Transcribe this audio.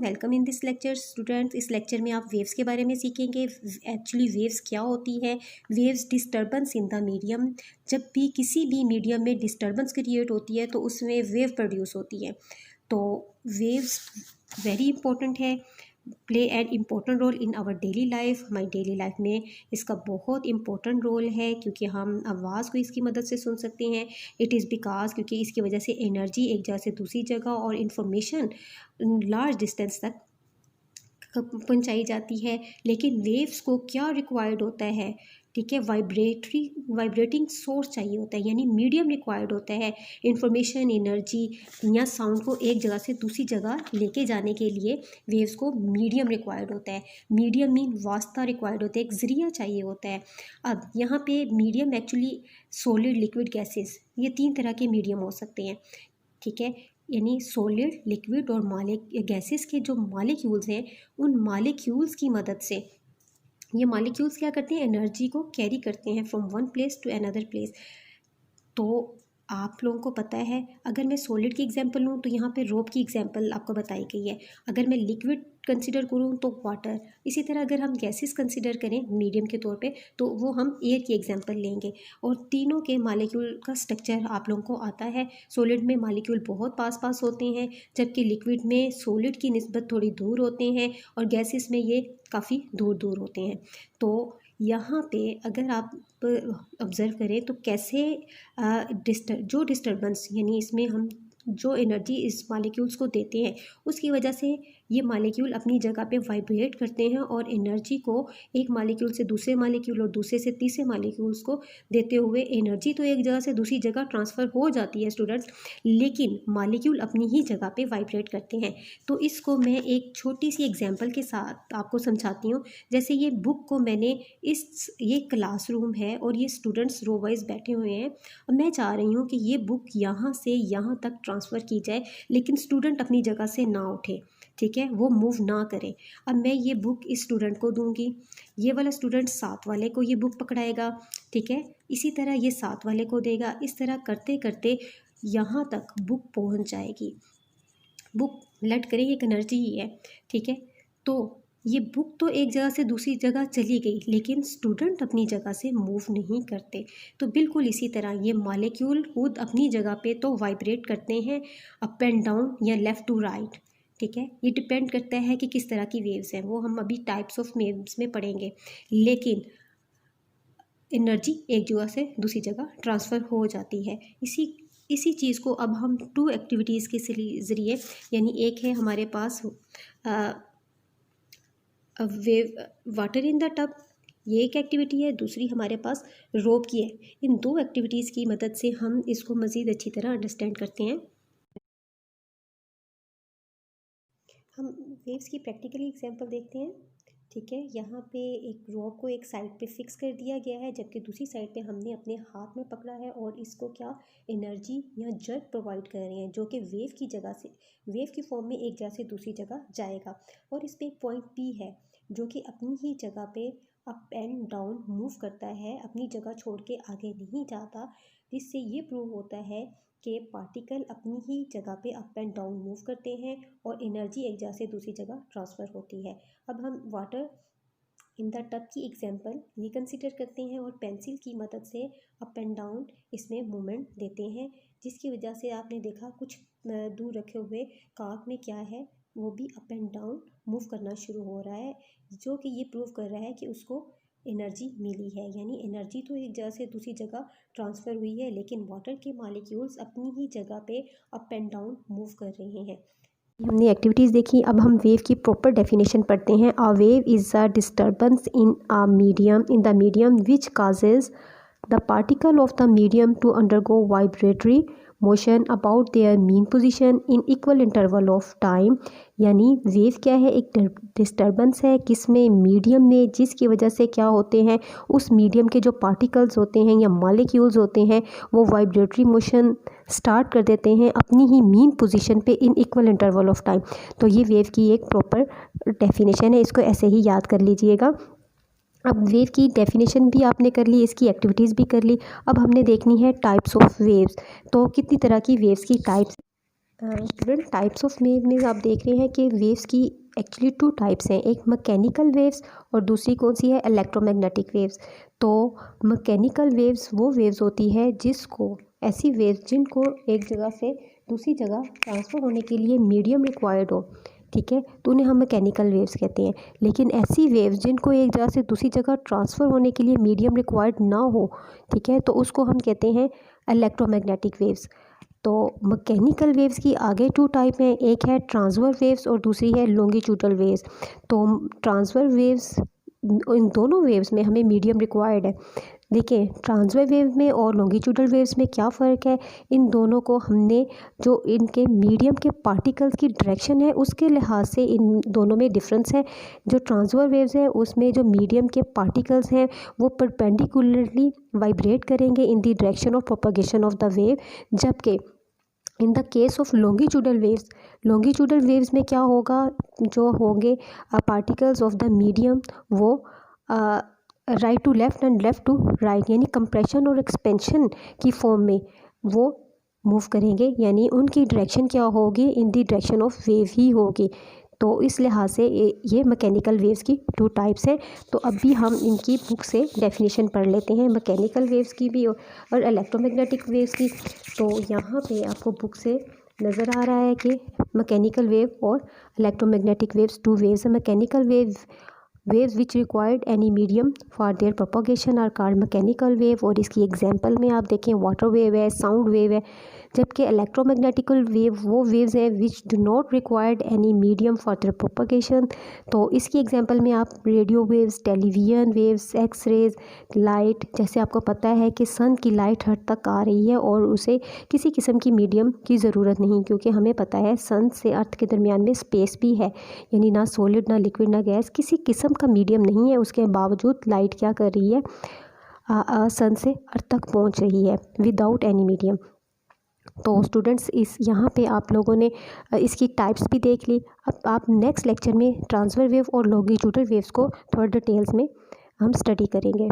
Welcome in this lecture students. इस lecture में आप वेव्स के बारे में सीखेंगे। एक्चुअली वेव्स क्या होती है। Waves disturbance in the medium. जब भी किसी भी मीडियम में डिस्टर्बेंस क्रिएट होती है तो उसमें वेव प्रोड्यूस होती है। तो वेव्स वेरी इंपॉर्टेंट है, play an important role in our daily life. हमारी डेली लाइफ में इसका बहुत इंपॉर्टेंट रोल है क्योंकि हम आवाज़ को इसकी मदद से सुन सकते हैं। इट इज़ बिकॉज क्योंकि इसकी वजह से एनर्जी एक जगह से दूसरी जगह और इंफॉर्मेशन लार्ज डिस्टेंस तक पहुंचाई जाती है। लेकिन वेव्स को क्या रिक्वायर्ड होता है, ठीक है, वाइब्रेटिंग सोर्स चाहिए होता है, यानी मीडियम रिक्वायर्ड होता है। इंफॉर्मेशन, एनर्जी या साउंड को एक जगह से दूसरी जगह लेके जाने के लिए वेव्स को मीडियम रिक्वायर्ड होता है। मीडियम मीन वास्ता रिक्वायर्ड होता है, एक ज़रिया चाहिए होता है। अब यहाँ पे medium actually solid, liquid, gases, ये 3 तरह के मीडियम हो सकते हैं, ठीक है। यानी सॉलिड, लिक्विड और गैसेस के जो मॉलिक्यूल्स हैं, उन मॉलिक्यूल्स की मदद से ये मॉलिक्यूल्स क्या करते हैं, एनर्जी को कैरी करते हैं from one place to another place. तो आप लोगों को पता है, अगर मैं सॉलिड की एग्जांपल लूँ तो यहाँ पे रोप की एग्जांपल आपको बताई गई है। अगर मैं लिक्विड कंसिडर करूँ तो वाटर। इसी तरह अगर हम गैसेस कंसिडर करें मीडियम के तौर पे तो वो हम एयर की एग्जांपल लेंगे। और तीनों के मॉलिक्यूल का स्ट्रक्चर आप लोगों को आता है। सॉलिड में मॉलिक्यूल बहुत पास पास होते हैं, जबकि लिक्विड में सॉलिड की निस्बत थोड़ी दूर होते हैं और गैसेस में ये काफ़ी दूर दूर होते हैं। तो यहाँ पे अगर आप ऑब्ज़र्व करें तो कैसे जो डिस्टर्बेंस, यानी इसमें हम जो एनर्जी इस मॉलिक्यूल्स को देते हैं उसकी वजह से ये मॉलिक्यूल अपनी जगह पे वाइब्रेट करते हैं और एनर्जी को एक मॉलिक्यूल से दूसरे मॉलिक्यूल और दूसरे से तीसरे मॉलिक्यूल्स को देते हुए एनर्जी तो एक जगह से दूसरी जगह ट्रांसफ़र हो जाती है स्टूडेंट्स, लेकिन मॉलिक्यूल अपनी ही जगह पे वाइब्रेट करते हैं। तो इसको मैं एक छोटी सी एग्जांपल के साथ आपको समझाती हूँ। जैसे ये बुक को मैंने ये क्लासरूम है और ये स्टूडेंट्स रो वाइज बैठे हुए हैं। अब मैं चाह रही हूँ कि ये बुक यहाँ से यहाँ तक ट्रांसफ़र की जाए, लेकिन स्टूडेंट अपनी जगह से ना उठे, ठीक है, वो मूव ना करे। अब मैं ये बुक इस स्टूडेंट को दूंगी, ये वाला स्टूडेंट साथ वाले को ये बुक पकड़ाएगा, ठीक है, इसी तरह ये साथ वाले को देगा। इस तरह करते करते यहाँ तक बुक पहुँच जाएगी। बुक लट करें एक एनर्जी ही है, ठीक है। तो ये बुक तो एक जगह से दूसरी जगह चली गई, लेकिन स्टूडेंट अपनी जगह से मूव नहीं करते। तो बिल्कुल इसी तरह ये मॉलिक्यूल खुद अपनी जगह पे तो वाइब्रेट करते हैं अप एंड डाउन या लेफ़्ट टू राइट, ठीक है। ये डिपेंड करता है कि किस तरह की वेव्स हैं, वो हम अभी टाइप्स ऑफ वेव्स में पढ़ेंगे। लेकिन एनर्जी एक जगह से दूसरी जगह ट्रांसफ़र हो जाती है। इसी चीज़ को अब हम 2 एक्टिविटीज़ के ज़रिए, यानी एक है हमारे पास wave water in the tub, ये एक एक्टिविटी है, दूसरी हमारे पास रोप की है। इन 2 एक्टिविटीज़ की मदद से हम इसको मज़ीद अच्छी तरह अंडरस्टैंड करते हैं। हम वेव्स की प्रैक्टिकली एग्जांपल देखते हैं, ठीक है। यहाँ पे एक रॉड को एक साइड पे फिक्स कर दिया गया है, जबकि दूसरी साइड पे हमने अपने हाथ में पकड़ा है और इसको क्या एनर्जी या जर्क प्रोवाइड कर रहे हैं, जो कि वेव की जगह से, वेव की फॉर्म में एक जगह से दूसरी जगह जाएगा। और इस पे एक पॉइंट पी है जो कि अपनी ही जगह पे अप एंड डाउन मूव करता है, अपनी जगह छोड़ के आगे नहीं जाता। जिससे ये प्रूव होता है कि पार्टिकल अपनी ही जगह पे अप एंड डाउन मूव करते हैं और एनर्जी एक जगह से दूसरी जगह ट्रांसफ़र होती है। अब हम वाटर इन द टब की एग्जांपल ये कंसीडर करते हैं और पेंसिल की मदद से अप एंड डाउन इसमें मूवमेंट देते हैं, जिसकी वजह से आपने देखा कुछ दूर रखे हुए काक में क्या है, वो भी अप एंड डाउन मूव करना शुरू हो रहा है, जो कि ये प्रूव कर रहा है कि उसको एनर्जी मिली है। यानी एनर्जी तो एक जगह से दूसरी जगह ट्रांसफ़र हुई है, लेकिन वाटर के मॉलिक्यूल्स अपनी ही जगह पे अप एंड डाउन मूव कर रहे हैं। हमने एक्टिविटीज़ देखी। अब हम वेव की प्रॉपर डेफिनेशन पढ़ते हैं। A wave is a disturbance in a medium in the medium which causes the particle of the medium to undergo vibratory motion about their mean position in equal interval of time. यानी wave क्या है, एक disturbance है किसमें, medium में, जिसकी वजह से क्या होते हैं, उस मीडियम के जो पार्टिकल्स होते हैं या मॉलिक्यूल्स होते हैं वो वाइब्रेटरी मोशन स्टार्ट कर देते हैं अपनी ही मीन पोजीशन पे इन इक्वल इंटरवल ऑफ टाइम। तो ये वेव की एक प्रॉपर डेफिनेशन है, इसको ऐसे ही याद कर लीजिएगा। अब वेव की डेफिनेशन भी आपने कर ली, इसकी एक्टिविटीज़ भी कर ली। अब हमने देखनी है टाइप्स ऑफ वेव्स। तो कितनी तरह की वेव्स की types. Student types of wave में आप देख रहे हैं कि वेव्स की एक्चुअली 2 टाइप्स हैं, एक मैकेनिकल वेव्स और दूसरी कौन सी है, इलेक्ट्रोमैग्नेटिक वेव्स। तो मैकेनिकल वेव्स वो वेव्स होती है जिसको ऐसी वेव्स जिनको एक जगह से दूसरी जगह ट्रांसफ़र होने के लिए मीडियम रिक्वायर्ड हो, ठीक है, तो उन्हें हम मैकेनिकल वेव्स कहते हैं। लेकिन ऐसी वेव्स जिनको एक जगह से दूसरी जगह ट्रांसफ़र होने के लिए मीडियम रिक्वायर्ड ना हो, ठीक है, तो उसको हम कहते हैं इलेक्ट्रोमैग्नेटिक वेव्स। तो मैकेनिकल वेव्स की आगे 2 टाइप हैं, एक है ट्रांसवर्स वेव्स और दूसरी है लॉन्गिट्यूडल वेव्स। तो ट्रांसवर्स वेव्स, इन दोनों वेव्स में हमें मीडियम रिक्वायर्ड है। देखिए ट्रांसवर्स वेव में और लॉन्गिट्यूडल वेव्स में क्या फ़र्क है, इन दोनों को हमने जो इनके मीडियम के पार्टिकल्स की डायरेक्शन है उसके लिहाज से इन दोनों में डिफरेंस है। जो ट्रांसवर्स वेव्स है उसमें जो मीडियम के पार्टिकल्स हैं वो परपेंडिकुलरली वाइब्रेट करेंगे in the direction of propagation of the wave, जबकि in the case of longitudinal waves में क्या होगा, जो होंगे पार्टिकल्स ऑफ द मीडियम वो right to left and left to right, यानी कंप्रेशन और एक्सपेंशन की फॉर्म में वो मूव करेंगे, यानी उनकी डायरेक्शन क्या होगी, in the direction of wave ही होगी। तो इस लिहाज से ये मैकेनिकल वेव्स की 2 टाइप्स हैं। तो अभी हम इनकी बुक से डेफिनेशन पढ़ लेते हैं, मैकेनिकल वेव्स की भी और इलेक्ट्रोमैग्नेटिक वेव्स की। तो यहाँ पे आपको बुक से नज़र आ रहा है कि मैकेनिकल वेव और इलेक्ट्रोमैग्नेटिक वेव्स 2 वेव्स हैं। Mechanical waves which required any medium for their propagation are called mechanical wave. और इसकी एग्जांपल में आप देखें वाटर वेव है, साउंड वेव है, जबकि इलेक्ट्रोमैग्नेटिकल वेव वो वेव्स हैं which do not required any medium for their propagation. तो इसकी एग्जांपल में आप radio waves, television waves, X rays, light, जैसे आपको पता है कि सन की लाइट हर तक आ रही है और उसे किसी किस्म की मीडियम की ज़रूरत नहीं, क्योंकि हमें पता है सन से अर्थ के दरमियान में स्पेस भी है, यानी ना सॉलिड ना लिक्विड ना गैस, किसी किस्म का मीडियम नहीं है। उसके बावजूद लाइट क्या कर रही है, सन से अर्थ तक पहुंच रही है विदाउट एनी मीडियम। तो स्टूडेंट्स इस यहाँ पे आप लोगों ने इसकी टाइप्स भी देख ली। अब आप नेक्स्ट लेक्चर में ट्रांसवर्स वेव और लॉन्गिट्यूडल वेव्स को थोड़ा डिटेल्स में हम स्टडी करेंगे।